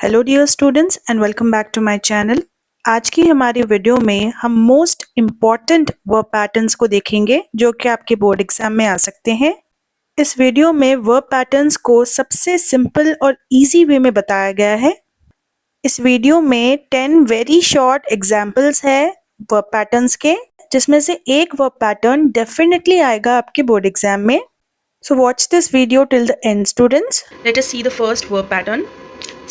Hello dear students and welcome back to my channel. आज की हमारी वीडियो में हम मोस्ट इम्पॉर्टेंट वर्ब पैटर्न्स को देखेंगे जो कि आपके बोर्ड एग्जाम में आ सकते हैं। इस वीडियो में वर्ब पैटर्न्स को सबसे सिंपल और इजी वे में बताया गया है। इस वीडियो में 10 वेरी शॉर्ट एग्जाम्पल्स है वर्ब पैटर्न्स के, जिसमें से एक वर्ब पैटर्न डेफिनेटली आएगा आपके बोर्ड एग्जाम में। So watch this video till the end, students. Let us see the first verb pattern.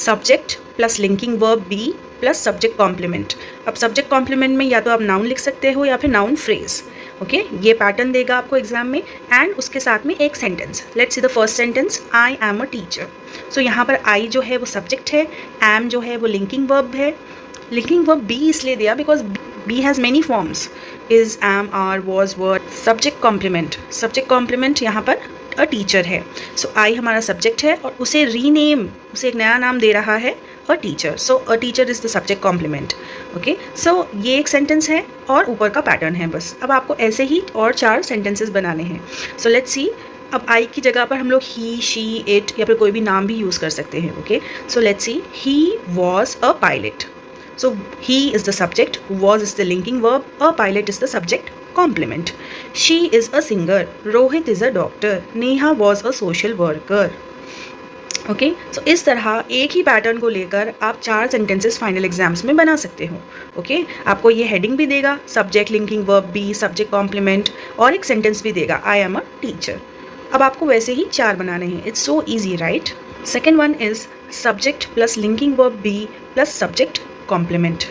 Subject plus linking verb be plus subject complement. अब subject complement में या तो आप noun लिख सकते हो या फिर noun phrase. ओके ये पैटर्न देगा आपको एग्जाम में एंड उसके साथ में एक sentence. Let's see the first sentence, I am a teacher. So यहाँ पर आई जो है वो सब्जेक्ट है, एम जो है वो लिंकिंग वर्ब है. लिंकिंग वर्ब बी इसलिए दिया because be has many forms, is, am, are, was, were. Subject complement यहाँ पर अ टीचर है. सो आई हमारा सब्जेक्ट है और उसे रीनेम, उसे एक नया नाम दे रहा है a teacher. So a teacher is the subject complement. Okay so ये एक सेंटेंस है और ऊपर का पैटर्न है बस. अब आपको ऐसे ही और 4 सेंटेंसेस बनाने हैं. सो लेट्स सी. अब आई की जगह पर हम लोग ही, शी, इट या फिर कोई भी नाम भी यूज़ कर सकते हैं. Okay so let's see. He was a pilot. So he is the subject, was is the linking verb, a pilot is the subject complement. She is a singer, Rohit is a doctor, Neha was a social worker. Okay so इस तरह एक ही pattern को लेकर आप 4 sentences final exams में बना सकते हो. ओके आपको ये हेडिंग भी देगा, subject, linking verb be, subject complement, और एक सेंटेंस भी देगा, आई एम अ टीचर. अब आपको वैसे ही 4 बनाने हैं. It's so easy, right? Second one is subject plus linking verb be plus subject complement.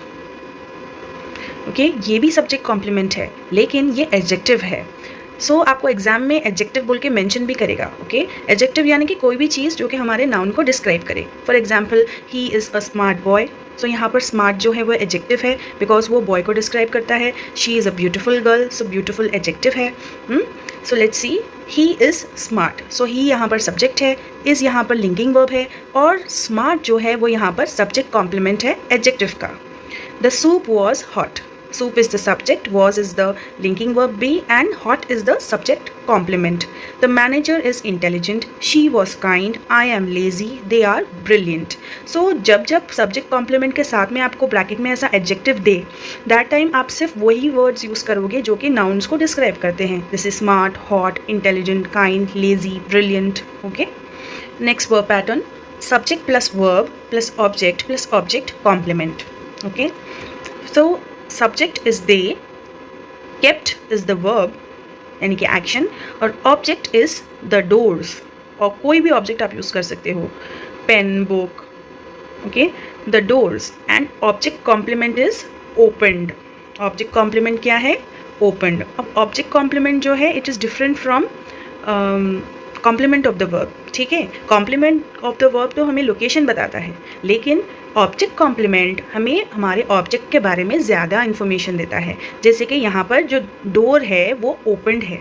Okay ये भी सब्जेक्ट कॉम्प्लीमेंट है लेकिन ये एडजेक्टिव है. सो आपको एग्जाम में एडजेक्टिव बोल के मेंशन भी करेगा. ओके एडजेक्टिव यानी कि कोई भी चीज़ जो कि हमारे नाउन को डिस्क्राइब करे. For example he is a smart boy. So यहाँ पर स्मार्ट जो है वो एडजेक्टिव है बिकॉज वो बॉय को डिस्क्राइब करता है. She is a beautiful girl, so beautiful adjective है. So let's see. He is smart. So he यहाँ पर सब्जेक्ट है, इज़ यहाँ पर लिंकिंग वर्ब है और स्मार्ट जो है वो यहाँ पर सब्जेक्ट कॉम्प्लीमेंट है एडजेक्टिव का. The soup was hot. Soup is the subject, was is the linking verb be, and hot is the subject complement. The manager is intelligent, she was kind, I am lazy, they are brilliant. So जब subject complement के साथ में आपको bracket में ऐसा adjective they, that time आप सिर्फ वही words यूज़ करोगे जो कि nouns को describe करते हैं. This is smart, hot, intelligent, kind, lazy, brilliant. Okay? Next verb pattern, subject plus verb plus object complement. Okay? So subject is they, kept is the verb यानी कि action, और object is the doors. और कोई भी object आप use कर सकते हो, pen, book. Okay the doors. And object complement is opened. Object complement क्या है? ओपनड. अब ऑब्जेक्ट कॉम्प्लीमेंट जो है it is different from complement of the verb. ठीक है कॉम्प्लीमेंट ऑफ द वर्ब तो हमें लोकेशन बताता है लेकिन ऑब्जेक्ट कॉम्प्लीमेंट हमें हमारे ऑब्जेक्ट के बारे में ज़्यादा इन्फॉर्मेशन देता है. जैसे कि यहाँ पर जो डोर है वो ओपनड है.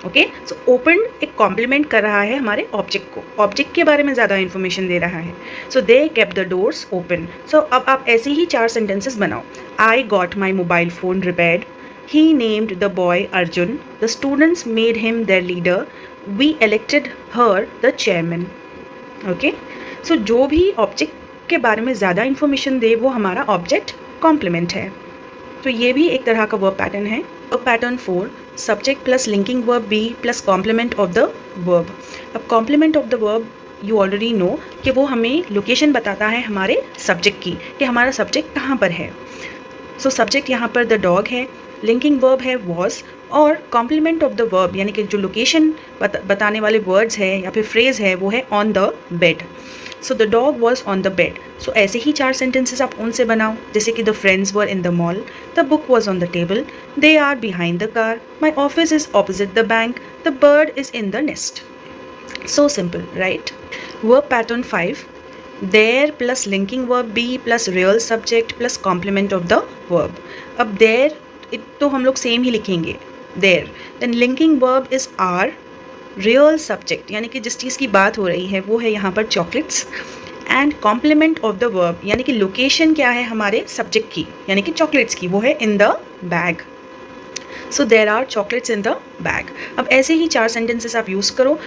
ओके सो ओपनड एक कॉम्प्लीमेंट कर रहा है हमारे ऑब्जेक्ट को, ऑब्जेक्ट के बारे में ज़्यादा इन्फॉर्मेशन दे रहा है. So they kept the doors open. So अब आप ऐसे ही 4 सेंटेंसेस बनाओ. I got my mobile phone repaired. He named the boy Arjun. The students made him their leader. We elected her the chairman. Okay so जो भी object के बारे में ज़्यादा इन्फॉर्मेशन दे वो हमारा ऑब्जेक्ट कॉम्प्लीमेंट है. तो ये भी एक तरह का वर्ब पैटर्न है. Verb pattern 4, subject plus linking verb be plus complement of the verb. अब complement of the verb you already know कि वो हमें लोकेशन बताता है हमारे सब्जेक्ट की, कि हमारा सब्जेक्ट कहाँ पर है. सो सब्जेक्ट यहाँ पर द डॉग है, लिंकिंग वर्ब है वॉज, और कॉम्प्लीमेंट ऑफ द वर्ब यानी कि जो लोकेशन बताने वाले वर्ड्स है या फिर फ्रेज है वो है on the bed. So the dog was on the bed. So ऐसे ही 4 सेंटेंसेस आप उनसे बनाओ. जैसे कि the friends were in the mall, the book was on the table, they are behind the car, my office is opposite the bank, the bird is in the nest. So simple, right? Verb pattern 5, there plus linking verb be plus real subject plus complement of the verb. अब there तो हम लोग same ही लिखेंगे, there. Then linking verb is are. Real subject यानी कि जिस चीज़ की बात हो रही है वो है यहाँ पर chocolates. And complement of the verb यानी कि लोकेशन क्या है हमारे सब्जेक्ट की यानी कि चॉकलेट्स की, वो है in the bag. So there are chocolates in the bag. अब ऐसे ही 4 सेंटेंसेस आप यूज़ करो.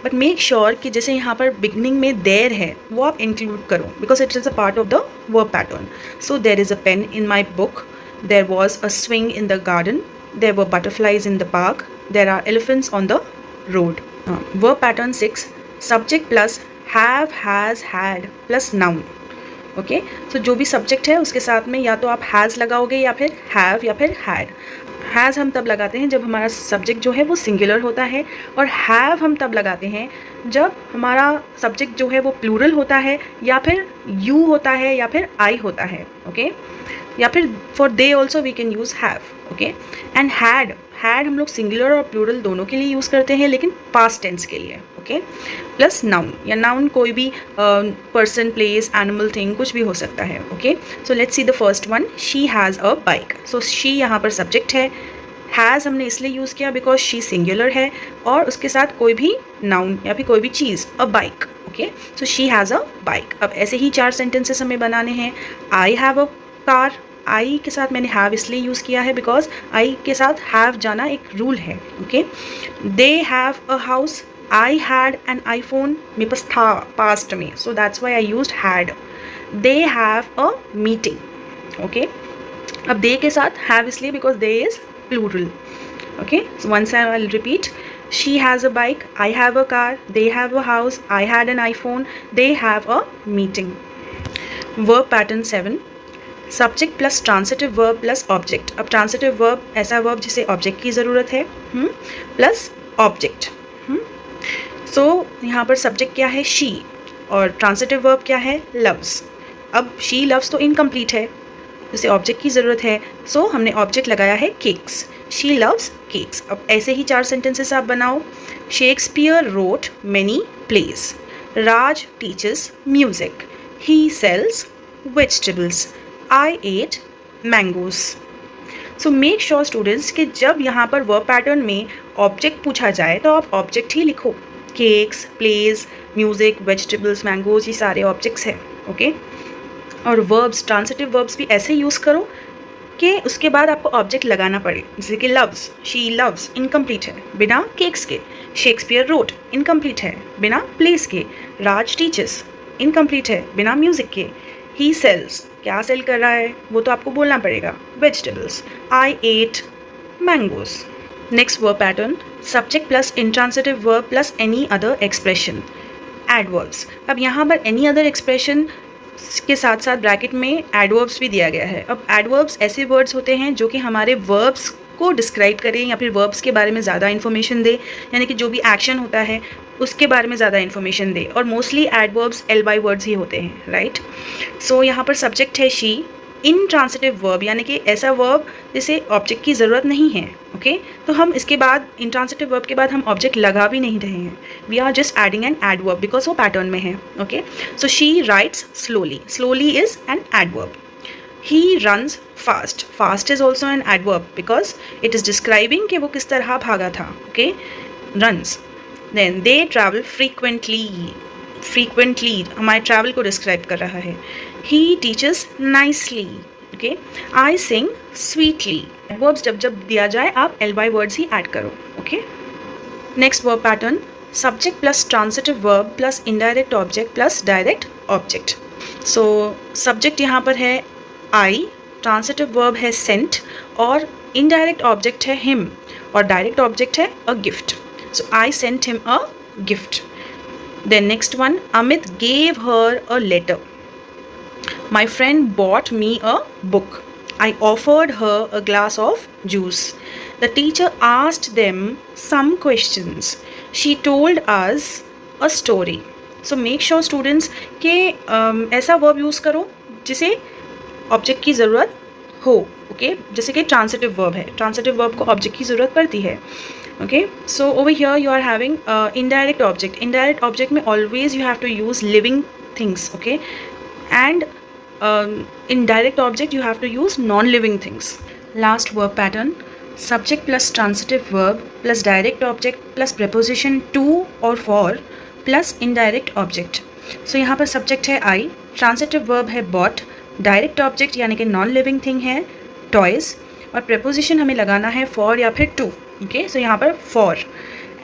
बट मेक श्योर कि जैसे यहाँ पर बिगनिंग में देयर है वो आप इंक्लूड करो, because it is a part of the verb pattern. So there is a pen in my book, there was a swing in the garden, there were butterflies in the park, there are elephants on the road. Verb pattern 6, subject plus have, has, had plus noun. Okay, so जो भी subject है उसके साथ में या तो आप has लगाओगे या फिर हैव या फिर हैड. हैज़ हम तब लगाते हैं जब हमारा सब्जेक्ट जो है वो सिंगुलर होता है, और हैव हम तब लगाते हैं जब हमारा सब्जेक्ट जो है वो प्लूरल होता है, या फिर यू होता है, या फिर आई होता है. ओके, या फिर for they also we can use have. Okay, and had हम लोग सिंगुलर और प्लूरल दोनों के लिए यूज़ करते हैं, लेकिन पास्ट टेंस के लिए. ओके, प्लस नाउन, या नाउन कोई भी पर्सन, प्लेस, एनिमल, थिंग कुछ भी हो सकता है. Okay, so let's see the first one, she has a bike. So she यहाँ पर सब्जेक्ट है, हैज़ हमने इसलिए यूज़ किया बिकॉज शी सिंगुलर है, और उसके साथ कोई भी नाउन या फिर कोई भी चीज़, a bike. Okay, so she has a bike. अब ऐसे ही 4 सेंटेंसेस हमें बनाने हैं. आई हैव अ कार. आई के साथ मैंने हैव इसलिए यूज़ किया है बिकॉज आई के साथ हैव जाना एक रूल है. Okay, they have a house. I had an iPhone, मेरे पास था पास्ट में, so that's why I used had. They have a meeting. Okay, अब दे के साथ हैव इसलिए because they is plural. Okay, so once I will repeat, she has a bike, I have a car, they have a house, I had an iPhone, they have a meeting. Verb pattern 7, subject plus transitive verb plus object. अब transitive verb ऐसा verb जिसे object की ज़रूरत है, plus object. So यहाँ पर subject क्या है, शी, और ट्रांसिटिव वर्ब क्या है, लव्स. अब शी लव्स तो इनकम्प्लीट है, जिसे ऑब्जेक्ट की ज़रूरत है, सो हमने ऑब्जेक्ट लगाया है केक्स. She loves cakes. अब ऐसे ही 4 सेंटेंसेस आप बनाओ. Shakespeare wrote many plays. Raj teaches music. He sells vegetables. I ate mangoes. So make sure students कि जब यहाँ पर वर्ब पैटर्न में ऑब्जेक्ट पूछा जाए तो आप ऑब्जेक्ट ही लिखो. Cakes, plays, music, vegetables, mangoes, ये सारे ऑब्जेक्ट्स हैं. ओके, और वर्ब्स, ट्रांसिटिव वर्ब्स भी ऐसे यूज़ करो कि उसके बाद आपको ऑब्जेक्ट लगाना पड़े. जैसे कि लव्स, शी लव्स इनकम्प्लीट है बिना केक्स के. शेक्सपियर रोट इनकम्प्लीट है बिना प्लेस के. राज टीचर्स इनकम्प्लीट है बिना म्यूज़िक के. ही सेल्स, क्या सेल कर रहा है वो तो आपको बोलना पड़ेगा, vegetables. I ate mangoes. Next verb pattern, subject plus intransitive verb plus any other expression. Adverbs. अब यहाँ पर एनी अदर एक्सप्रेशन के साथ साथ ब्रैकेट में एडवर्ब्स भी दिया गया है. अब एडवर्ब्स ऐसे वर्ड्स होते हैं जो कि हमारे वर्ब्स को डिस्क्राइब करें या फिर वर्ब्स के बारे में ज़्यादा इन्फॉर्मेशन दे, यानी कि जो भी एक्शन होता है उसके बारे में ज़्यादा इन्फॉर्मेशन दे. और मोस्टली एडवर्ब्स एल-बाई वर्ड्स ही होते हैं, राइट. सो यहाँ पर सब्जेक्ट है शी, इन ट्रांसिटिव वर्ब यानी कि ऐसा वर्ब जिसे ऑब्जेक्ट की ज़रूरत नहीं है. ओके, तो हम इसके बाद इन ट्रांसिटिव वर्ब के बाद हम ऑब्जेक्ट लगा भी नहीं रहे हैं. We are just adding an adverb because वो पैटर्न में है. Okay, so she writes slowly. Slowly is an adverb. He runs fast. Fast is also an adverb because it is describing कि वो किस तरह भागा था. Okay, runs. Then they travel frequently. Frequently हमारे travel को describe कर रहा है. He teaches nicely. Okay, I sing sweetly. Adverbs जब जब दिया जाए आप L-by words ही add करो. Okay. Next verb pattern, subject plus transitive verb plus indirect object plus direct object. So subject यहाँ पर है आई, ट्रांसिटिव वर्ब है सेंट, और इनडायरेक्ट ऑब्जेक्ट है हिम, और डायरेक्ट ऑब्जेक्ट है a gift. So I sent him a gift. Then next one, Amit gave her a letter. My friend bought me a book. I offered her a glass of juice. The teacher asked them some questions. She told us a story. So make sure students के ऐसा verb use करो जिसे object की ज़रूरत हो. Okay, जैसे कि transitive verb है, ट्रांसिटिव वर्ब को ऑब्जेक्ट की ज़रूरत पड़ती है. Okay, so over here you are having indirect object. Indirect object में always you have to use living things. Okay, and in direct object you have to use non living things. Last verb pattern, subject plus transitive verb plus direct object plus preposition to और for plus indirect object. So यहाँ पर subject है I, transitive verb है bot, direct object यानी कि non living thing है toys, और preposition हमें लगाना है फॉर या फिर टू. ओके, सो यहाँ पर फॉर.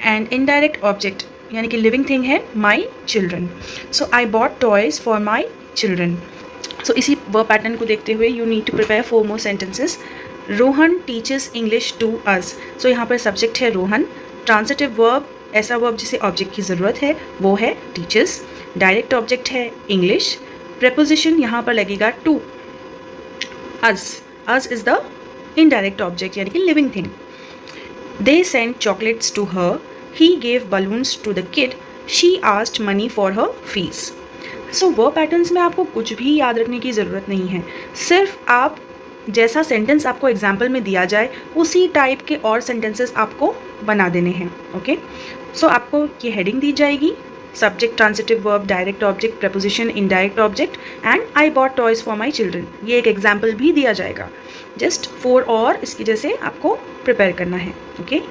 एंड इनडायरेक्ट ऑब्जेक्ट यानी कि लिविंग थिंग है my children. So I bought toys for my children. So इसी वर्ब पैटर्न को देखते हुए you need to prepare 4 more sentences. Rohan teaches English to us. So यहाँ पर सब्जेक्ट है रोहन, ट्रांसिटिव वर्ब ऐसा वर्ब जिसे ऑब्जेक्ट की ज़रूरत है वो है टीचर्स, डायरेक्ट ऑब्जेक्ट है इंग्लिश, प्रेपोजिशन यहाँ पर लगेगा to us. Us is the indirect object यानी कि living thing. They send chocolates to her, he gave balloons to the kid, she asked money for her fees. So verb patterns में आपको कुछ भी याद रखने की ज़रूरत नहीं है, सिर्फ आप जैसा सेंटेंस आपको एग्जाम्पल में दिया जाए उसी टाइप के और सेंटेंसेस आपको बना देने हैं। ओके, सो आपको ये हेडिंग दी जाएगी, subject, transitive verb, direct object, preposition, indirect object and I bought toys for my children. ये एक एग्जाम्पल भी दिया जाएगा, जस्ट 4 और इसकी जैसे आपको प्रिपेयर करना है। ओके